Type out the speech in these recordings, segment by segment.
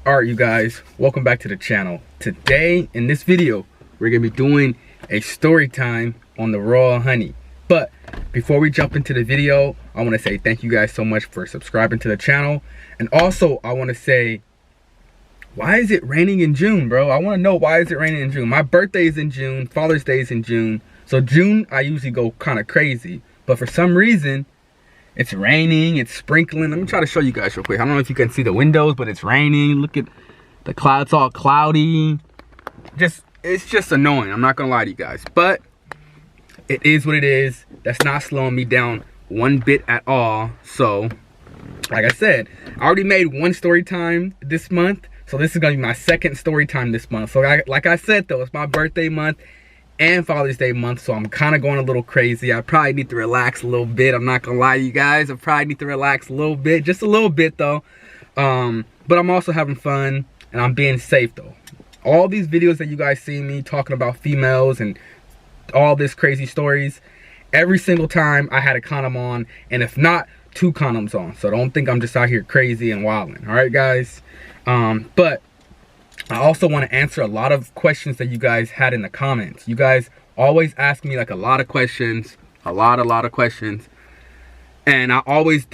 Alright, you guys, welcome back to the channel. Today in this video we're gonna be doing a story time on the Royal Honey. But before we jump into the video, I want to say thank you guys so much for subscribing to the channel. And also I want to say, why is it raining in June, bro? I want to know, why is it raining in June? My birthday is in June, Father's Day is in June, so June I usually go kind of crazy, but for some reason it's raining, it's sprinkling. Let me try to show you guys real quick. I don't know if you can see the windows, but it's raining. Look at the clouds, all cloudy. It's just annoying, I'm not gonna lie to you guys, but it is what it is. That's not slowing me down one bit at all. So like I said, I already made one story time this month, so this is gonna be my second story time this month. So like I said though, it's my birthday month and Father's Day month, so I'm kind of going a little crazy. I probably need to relax a little bit. I'm not gonna lie to you guys, I probably need to relax a little bit, just a little bit though. But I'm also having fun and I'm being safe though. All these videos that you guys see me talking about females and all this crazy stories, every single time I had a condom on, and if not, 2 condoms on. So don't think I'm just out here crazy and wilding. All right guys, but I also want to answer a lot of questions that you guys had in the comments. You guys always ask me like a lot of questions, a lot of questions, and I always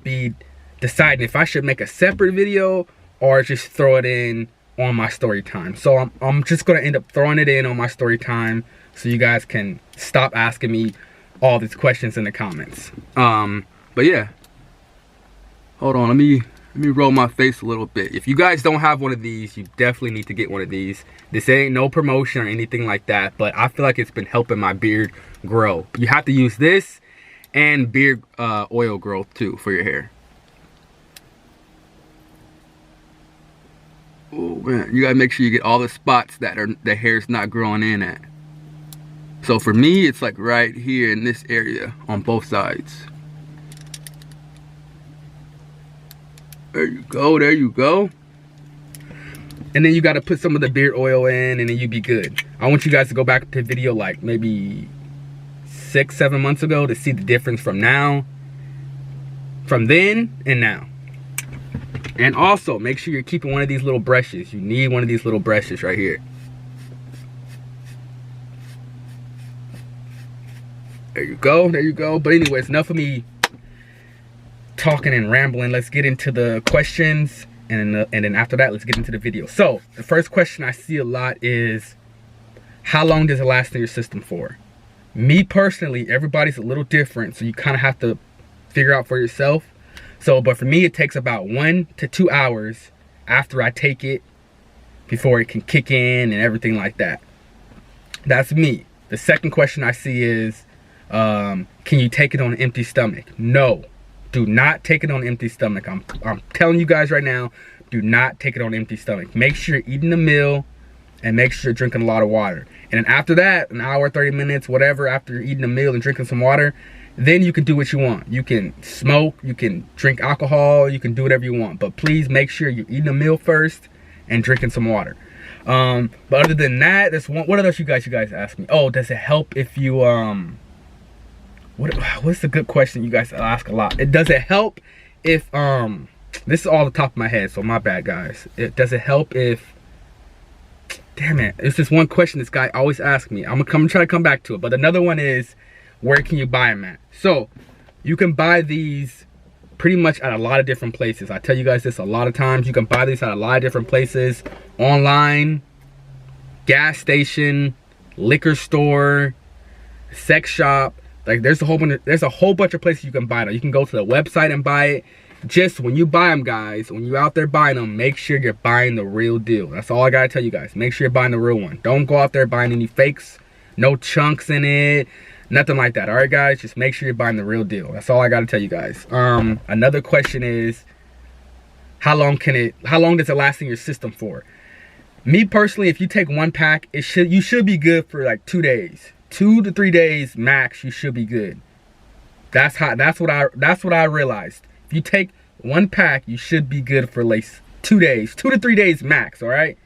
be deciding if I should make a separate video or just throw it in on my story time. So I'm just gonna end up throwing it in on my story time so you guys can stop asking me all these questions in the comments. But yeah, hold on, let me roll my face a little bit. If you guys don't have one of these, you definitely need to get one of these. This ain't no promotion or anything like that, but I feel like it's been helping my beard grow. You have to use this and beard oil growth too for your hair. Oh man, you gotta make sure you get all the spots that the hair's not growing in at. So for me, it's like right here in this area on both sides. There you go, there you go. And then you got to put some of the beard oil in, and then you be good. I want you guys to go back to the video like maybe 6-7 months ago to see the difference from then and now. And also make sure you're keeping one of these little brushes. You need one of these little brushes right here. There you go, there you go. But anyways, enough of me talking and rambling. Let's get into the questions, and then after that, let's get into the video. So the first question I see a lot is, how long does it last in your system for? Me personally, everybody's a little different, so you kind of have to figure out for yourself. So, but for me, it takes about 1 to 2 hours after I take it before it can kick in and everything like that. That's me. The second question I see is, can you take it on an empty stomach? No. Do not take it on an empty stomach. I'm telling you guys right now, do not take it on an empty stomach. Make sure you're eating a meal and make sure you're drinking a lot of water. And then after that, an hour, 30 minutes, whatever, after you're eating a meal and drinking some water, then you can do what you want. You can smoke, you can drink alcohol, you can do whatever you want. But please make sure you're eating a meal first and drinking some water. But other than that, what else you guys ask me? Oh, does it help if you what's the good question you guys ask a lot? Does it help if this is all the top of my head, so my bad guys. Does it help if, damn it, it's just one question this guy always asks me. I'm gonna try to come back to it. But another one is, where can you buy them at? So you can buy these pretty much at a lot of different places. I tell you guys this a lot of times. You can buy these at a lot of different places: online, gas station, liquor store, sex shop. Like there's a whole bunch of places you can buy them. You can go to the website and buy it. Just when you buy them, guys, when you're out there buying them, make sure you're buying the real deal. That's all I gotta tell you guys. Make sure you're buying the real one. Don't go out there buying any fakes, no chunks in it, nothing like that. All right, guys, just make sure you're buying the real deal. That's all I gotta tell you guys. Another question is, how long does it last in your system for? Me personally, if you take 1 pack, you should be good for like 2 days. 2 to 3 days max, you should be good. That's what I realized. If you take 1 pack, you should be good for like 2 days, 2 to 3 days max. All right.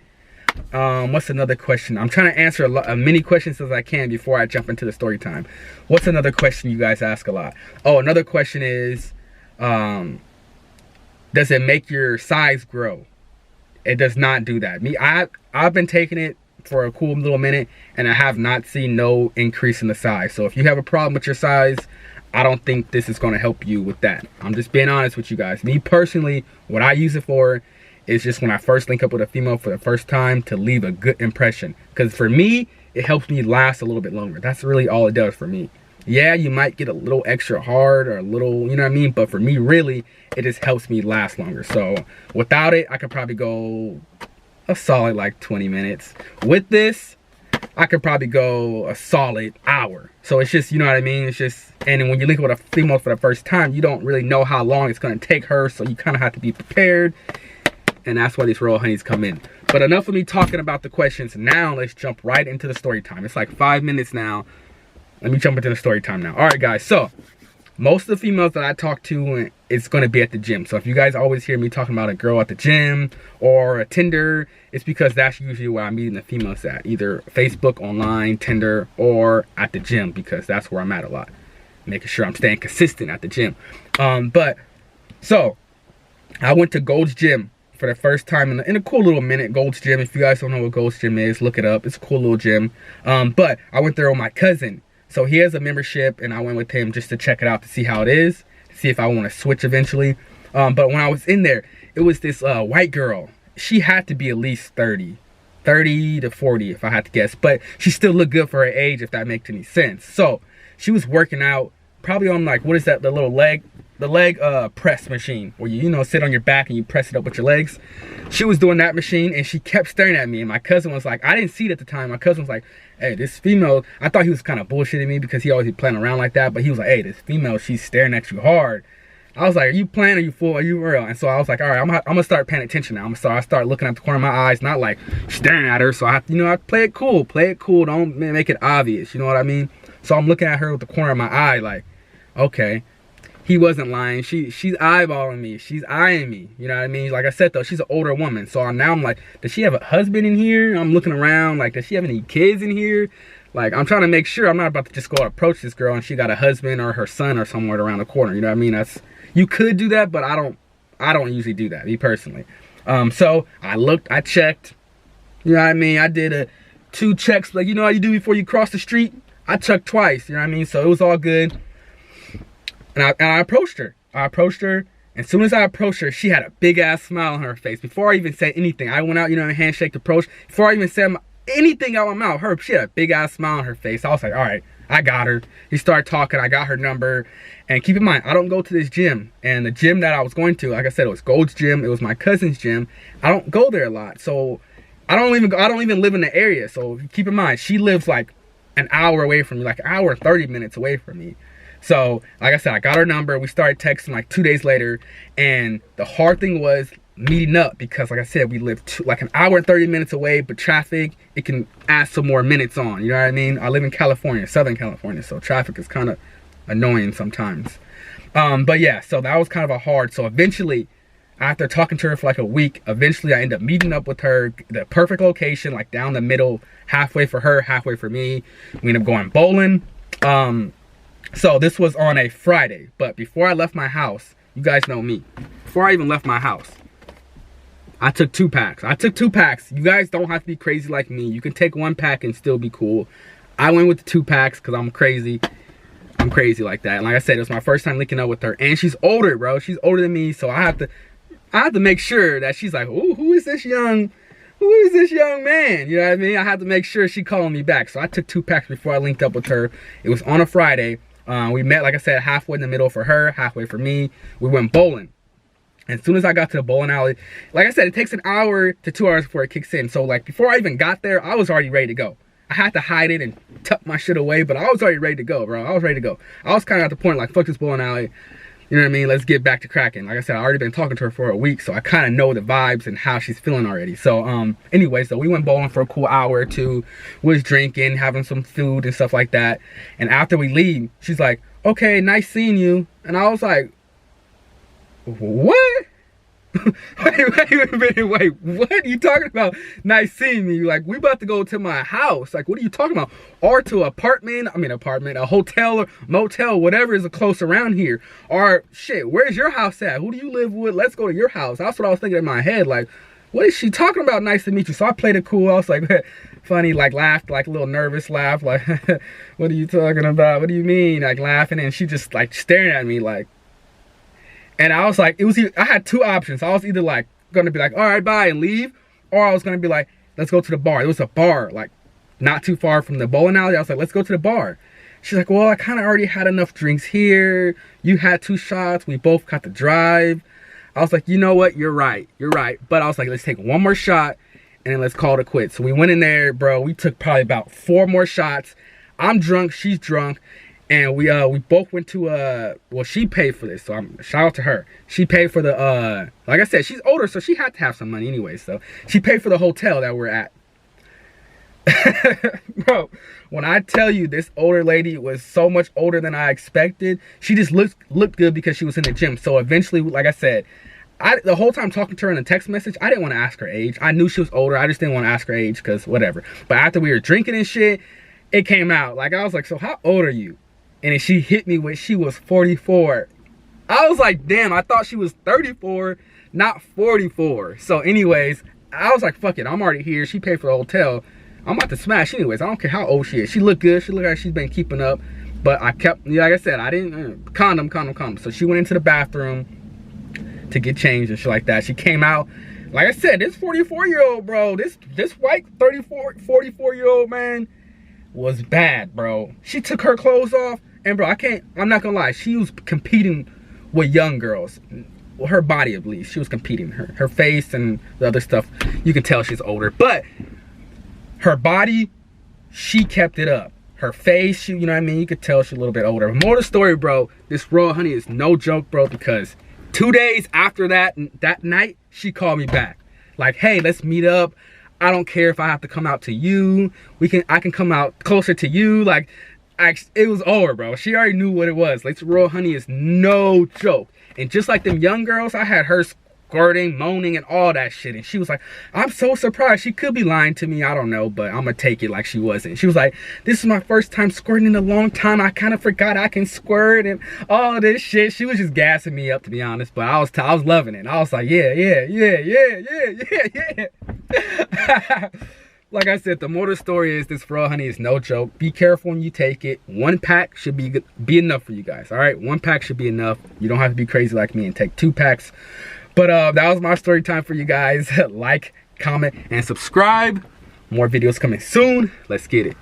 What's another question? I'm trying to answer as many questions as I can before I jump into the story time. What's another question you guys ask a lot? Oh, another question is, does it make your size grow? It does not do that. I've been taking it for a cool little minute, and I have not seen no increase in the size. So if you have a problem with your size, I don't think this is going to help you with that. I'm just being honest with you guys. Me personally, what I use it for is just when I first link up with a female for the first time, to leave a good impression. Because for me, it helps me last a little bit longer. That's really all it does for me. Yeah, you might get a little extra hard or a little, you know what I mean? But for me, really, it just helps me last longer. So without it, I could probably go a solid like 20 minutes. With this, I could probably go a solid hour. So it's just, you know what I mean? It's just, and then when you link with a female for the first time, you don't really know how long it's gonna take her, so you kind of have to be prepared. And that's why these Royal Honeys come in. But enough of me talking about the questions. Now let's jump right into the story time. It's like 5 minutes now. Let me jump into the story time now. All right, guys, so most of the females that I talk to, it's going to be at the gym. So if you guys always hear me talking about a girl at the gym or a Tinder, it's because that's usually where I'm meeting the females at. Either Facebook, online, Tinder, or at the gym, because that's where I'm at a lot. Making sure I'm staying consistent at the gym. So I went to Gold's Gym for the first time in a cool little minute. Gold's Gym, if you guys don't know what Gold's Gym is, look it up. It's a cool little gym. But I went there with my cousin. So he has a membership, and I went with him just to check it out, to see how it is, to see if I want to switch eventually. But when I was in there, it was this white girl. She had to be at least 30 to 40 if I had to guess, but she still looked good for her age, if that makes any sense. So she was working out, probably on like, what is that, the leg press machine, where you know, sit on your back and you press it up with your legs. She was doing that machine, and she kept staring at me, and my cousin was like, I didn't see it at the time. My cousin was like, hey, this female, I thought he was kind of bullshitting me because he always be playing around like that, but he was like, hey, this female, she's staring at you hard. I was like, are you playing? Are you fool? Are you real? And so I was like, all right, I'm gonna start paying attention now. I start looking at the corner of my eyes, not like staring at her. So I have to, you know, I play it cool. Don't make it obvious. You know what I mean? So I'm looking at her with the corner of my eye, like, okay. He wasn't lying. She's eyeballing me. She's eyeing me. You know what I mean? Like I said, though, she's an older woman. So now I'm like, does she have a husband in here? I'm looking around, like, does she have any kids in here? Like, I'm trying to make sure I'm not about to just go approach this girl and she got a husband or her son or somewhere around the corner. You know what I mean? You could do that, but I don't usually do that, me personally. So I looked, I checked. You know what I mean? I did 2 checks, like, you know how you do before you cross the street? I checked twice, you know what I mean? So it was all good. And I approached her. And as soon as I approached her, she had a big ass smile on her face. Before I even said anything, I went out, you know, and handshake approach. Before I even said anything out of my mouth, she had a big ass smile on her face. I was like, all right, I got her. He started talking. I got her number. And keep in mind, I don't go to this gym. And the gym that I was going to, like I said, it was Gold's Gym. It was my cousin's gym. I don't go there a lot. So I don't even live in the area. So keep in mind, she lives like an hour away from me, like an hour and 30 minutes away from me. So, like I said, I got her number. We started texting like 2 days later. And the hard thing was meeting up because, like I said, we live like an hour and 30 minutes away, but traffic, it can add some more minutes on. You know what I mean? I live in California, Southern California, so traffic is kind of annoying sometimes. But yeah, so that was kind of a hard. So eventually, after talking to her for like a week, eventually I ended up meeting up with her, the perfect location, like down the middle, halfway for her, halfway for me. We ended up going bowling. So this was on a Friday, but before I left my house, you guys know me. Before I even left my house, I took 2 packs. You guys don't have to be crazy like me. You can take 1 pack and still be cool. I went with the 2 packs because I'm crazy. I'm crazy like that. And like I said, it was my first time linking up with her. And she's older, bro. She's older than me, so I have to make sure that she's like, ooh, who is this young man? You know what I mean? I have to make sure she calling me back. So I took 2 packs before I linked up with her. It was on a Friday. We met, like I said, halfway in the middle for her, halfway for me. We went bowling. And as soon as I got to the bowling alley, like I said, it takes an hour to 2 hours before it kicks in. So like before I even got there, I was already ready to go. I had to hide it and tuck my shit away, but I was already ready to go, bro. I was ready to go. I was kind of at the point like, fuck this bowling alley. You know what I mean? Let's get back to cracking. Like I said, I already been talking to her for a week, so I kind of know the vibes and how she's feeling already. So anyway, so we went bowling for a cool hour or 2. We was drinking, having some food and stuff like that. And after we leave, she's like, okay, nice seeing you. And I was like, what? wait, what are you talking about? Nice seeing me. Like, we about to go to my house. Like, what are you talking about? Or to a hotel or motel, whatever is close around here. Or shit, where's your house at? Who do you live with? Let's go to your house. That's what I was thinking in my head. Like, what is she talking about? Nice to meet you. So I played it cool. I was like, funny, like laughed, like a little nervous laugh, like, what are you talking about? What do you mean? Like laughing, and she just like staring at me like, and I was like, I had two options. I was either like gonna be like, all right, bye, and leave, or I was gonna be like, let's go to the bar. There was a bar like not too far from the bowling alley. I was like, let's go to the bar. She's like, well, I kind of already had enough drinks here. You had 2 shots. We both got to drive. I was like, you know what? You're right. You're right. But I was like, let's take one more shot and then let's call it quits. So we went in there, bro. We took probably about 4 more shots. I'm drunk. She's drunk. And we both went to, well, she paid for this. So shout out to her. She paid for the, like I said, she's older, so she had to have some money anyway. So she paid for the hotel that we're at. Bro, when I tell you this older lady was so much older than I expected, she just looked good because she was in the gym. So eventually, like I said, the whole time talking to her in a text message, I didn't want to ask her age. I knew she was older. I just didn't want to ask her age because whatever. But after we were drinking and shit, it came out. Like, I was like, so how old are you? And then she hit me with, she was 44. I was like, damn, I thought she was 34, not 44. So anyways, I was like, fuck it, I'm already here. She paid for the hotel. I'm about to smash anyways. I don't care how old she is. She looked good. She looked like she's been keeping up. But I kept, like I said, I didn't, condom. So she went into the bathroom to get changed and shit like that. She came out. Like I said, this 44-year-old, bro, this white 44-year-old man was bad, bro. She took her clothes off. And bro, I'm not gonna lie. She was competing with young girls. Well, her body at least. She was competing. Her face and the other stuff, you can tell she's older. But her body, she kept it up. Her face, you know what I mean? You could tell she's a little bit older. More of the story, bro, this Royal Honey is no joke, bro, because 2 days after that night, she called me back. Like, hey, let's meet up. I don't care if I have to come out to you. I can come out closer to you. Like, it was over, bro. She already knew what it was. Like, Royal Honey is no joke. And just like them young girls, I had her squirting, moaning, and all that shit. And she was like, I'm so surprised. She could be lying to me. I don't know, but I'm gonna take it like she wasn't. She was like, this is my first time squirting in a long time. I kind of forgot I can squirt and all this shit. She was just gassing me up, to be honest. But I was loving it. I was like, yeah. Like I said, the moral of the story is this Royal Honey is no joke. Be careful when you take it. 1 pack should be enough for you guys. All right, 1 pack should be enough. You don't have to be crazy like me and take 2 packs. But that was my story time for you guys. Like, comment, and subscribe. More videos coming soon. Let's get it.